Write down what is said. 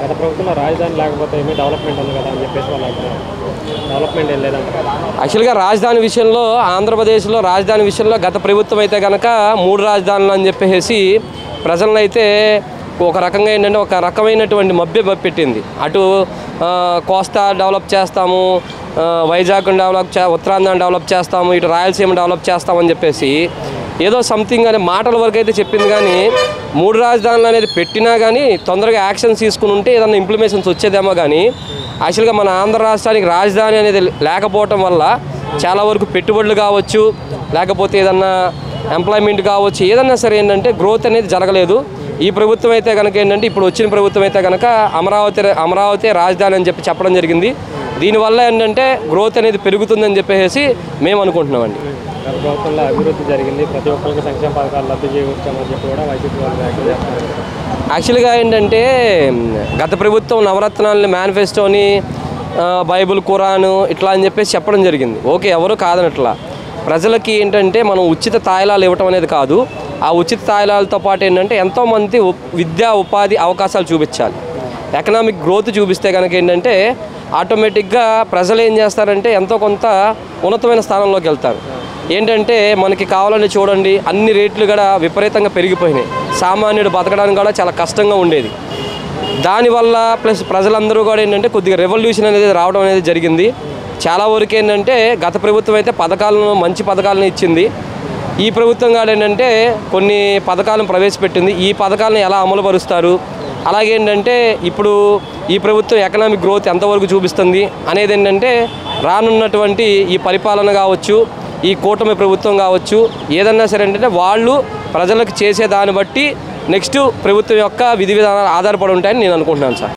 గత ప్రభుత్వంలో రాజధాని లేకపోతే ఏమీ డెవలప్మెంట్ ఉంది కదా అని చెప్పేసి వాళ్ళు అంటున్నారు. డెవలప్మెంట్ ఏం లేదంటే యాక్చువల్గా రాజధాని విషయంలో ఆంధ్రప్రదేశ్లో రాజధాని విషయంలో గత ప్రభుత్వం అయితే కనుక 3 రాజధానులు అని చెప్పేసి ప్రజలను అయితే ఒక రకంగా ఏంటంటే ఒక రకమైనటువంటి మభ్యపెట్టింది. అటు కోస్తా డెవలప్ చేస్తాము, వైజాగ్ ఉత్తరాంధ్రని డెవలప్ చేస్తాము, ఇటు రాయలసీమ డెవలప్ చేస్తామని చెప్పేసి ఏదో సంథింగ్ అనే మాటల వరకు అయితే చెప్పింది. కానీ 3 రాజధానులు అనేది పెట్టినా కానీ తొందరగా యాక్షన్స్ తీసుకుని ఉంటే ఏదన్నా ఇంప్లిమేషన్స్ వచ్చేదేమో. కానీ యాక్చువల్గా మన ఆంధ్ర రాష్ట్రానికి రాజధాని అనేది లేకపోవటం వల్ల చాలా వరకు పెట్టుబడులు కావచ్చు, లేకపోతే ఏదన్నా ఎంప్లాయ్మెంట్ కావచ్చు, ఏదన్నా సరే ఏంటంటే గ్రోత్ అనేది జరగలేదు. ఈ ప్రభుత్వం అయితే కనుక ఏంటంటే ఇప్పుడు వచ్చిన ప్రభుత్వం అయితే కనుక అమరావతి రాజధాని అని చెప్పడం జరిగింది. దీనివల్ల ఏంటంటే గ్రోత్ అనేది పెరుగుతుందని చెప్పేసి మేము అనుకుంటున్నామండి. గత ప్రభుత్వంలో అభివృద్ధి జరిగింది, ప్రతి ఒక్కరికి సంక్షేమ పథకాలు లబ్ధి చేకూర్చామని చెప్పి కూడా వైసీపీ వాళ్ళు వ్యాఖ్యలు చేస్తున్నారు. యాక్చువల్గా ఏంటంటే గత ప్రభుత్వం నవరత్నాలని మేనిఫెస్టోని బైబుల్ ఖురాను ఇట్లా అని చెప్పేసి చెప్పడం జరిగింది. ఓకే, ఎవరు కాదనట్లా. ప్రజలకి ఏంటంటే మనం ఉచిత తాయిలాలు ఇవ్వటం అనేది కాదు, ఆ ఉచిత తాయిలాలతో పాటు ఏంటంటే ఎంతోమంది విద్యా ఉపాధి అవకాశాలు చూపించాలి. ఎకనామిక్ గ్రోత్ చూపిస్తే కనుక ఏంటంటే ఆటోమేటిక్గా ప్రజలు ఏం చేస్తారంటే ఎంతో కొంత ఉన్నతమైన స్థానంలోకి వెళ్తారు. ఏంటంటే మనకి కావాలని చూడండి అన్ని రేట్లు కూడా విపరీతంగా పెరిగిపోయినాయి. సామాన్యుడు బతకడానికి కూడా చాలా కష్టంగా ఉండేది. దానివల్ల ప్లస్ ప్రజలందరూ కూడా ఏంటంటే కొద్దిగా రెవల్యూషన్ అనేది రావడం అనేది జరిగింది. చాలా వరకు ఏంటంటే గత ప్రభుత్వం అయితే మంచి పథకాలను ఇచ్చింది. ఈ ప్రభుత్వం కూడా ఏంటంటే కొన్ని పథకాలను ప్రవేశపెట్టింది. ఈ పథకాలను ఎలా అమలు పరుస్తారు, అలాగే ఏంటంటే ఇప్పుడు ఈ ప్రభుత్వం ఎకనామిక్ గ్రోత్ ఎంతవరకు చూపిస్తుంది అనేది ఏంటంటే రానున్నటువంటి ఈ పరిపాలన కావచ్చు, ఈ కూటమి ప్రభుత్వం కావచ్చు, ఏదన్నా సరే ఏంటంటే వాళ్ళు ప్రజలకు చేసే దాన్ని బట్టి నెక్స్ట్ ప్రభుత్వం యొక్క విధి విధానాలు ఆధారపడి ఉంటాయని నేను అనుకుంటున్నాను సార్.